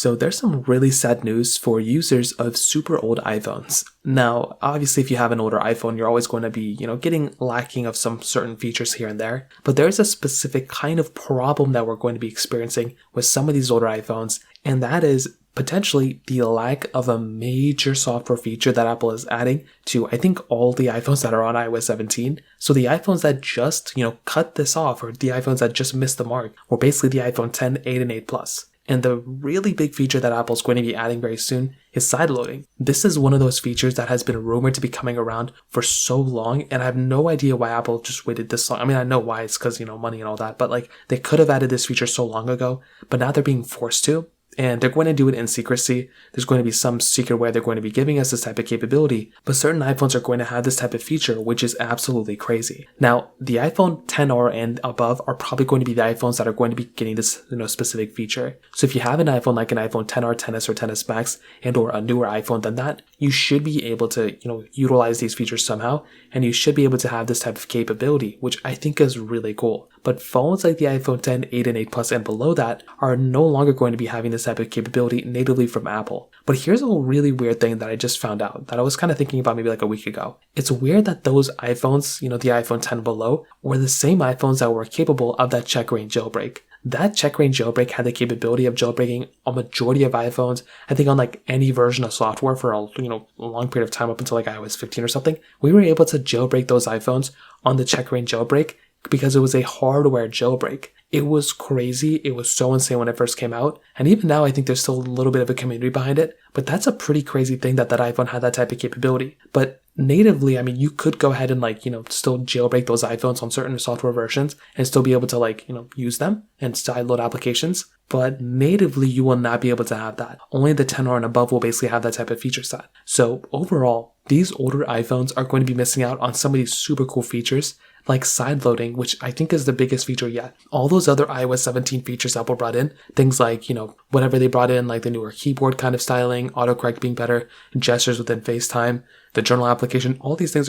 So there's some really sad news for users of super old iPhones. Now, obviously if you have an older iPhone, you're always going to be, getting lacking of some certain features here and there. But there's a specific kind of problem that we're going to be experiencing with some of these older iPhones, and that is potentially the lack of a major software feature that Apple is adding to, I think, all the iPhones that are on iOS 17. So the iPhones that just, cut this off, or the iPhones that just missed the mark, were basically the iPhone 10, 8, and 8 Plus. And the really big feature that Apple's going to be adding very soon is sideloading. This is one of those features that has been rumored to be coming around for so long, and I have no idea why Apple just waited this long. I mean, I know why, it's because, money and all that, but they could have added this feature so long ago, but now they're being forced to. And they're going to do it in secrecy. There's going to be some secret way they're going to be giving us this type of capability, but certain iPhones are going to have this type of feature, which is absolutely crazy. Now, the iPhone XR and above are probably going to be the iPhones that are going to be getting this, specific feature. So if you have an iPhone like an iPhone XR, XS, or XS Max, and or a newer iPhone than that, you should be able to, utilize these features somehow, and you should be able to have this type of capability, which I think is really cool. But phones like the iPhone 10, 8, and 8 Plus and below that are no longer going to be having this type of capability natively from Apple. But here's a really weird thing that I just found out that I was kind of thinking about maybe like a week ago. It's weird that those iPhones, the iPhone 10 below, were the same iPhones that were capable of that checkra1n jailbreak. That checkra1n jailbreak had the capability of jailbreaking a majority of iPhones, I think on like any version of software for a long period of time up until like iOS 15 or something. We were able to jailbreak those iPhones on the checkra1n jailbreak because it was a hardware jailbreak. It was crazy. It was so insane when it first came out. And even now, I think there's still a little bit of a community behind it. But that's a pretty crazy thing that iPhone had that type of capability. But natively, I mean, you could go ahead and still jailbreak those iPhones on certain software versions and still be able to use them and sideload applications. But natively, you will not be able to have that. Only the 10R and above will basically have that type of feature set. So overall, these older iPhones are going to be missing out on some of these super cool features like sideloading, which I think is the biggest feature yet. All those other iOS 17 features Apple brought in, things like, whatever they brought in, like the newer keyboard kind of styling, autocorrect being better, gestures within FaceTime, the journal application, all these things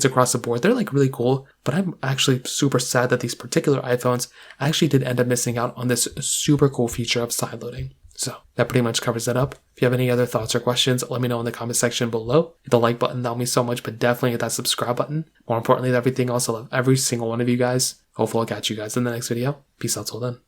across the board, they're really cool, but I'm actually super sad that these particular iPhones actually did end up missing out on this super cool feature of sideloading. So that pretty much covers that up. If you have any other thoughts or questions, let me know in the comment section below. Hit the like button, that would mean so much, but definitely hit that subscribe button. More importantly than everything else, I love every single one of you guys. Hopefully I'll catch you guys in the next video. Peace out till then.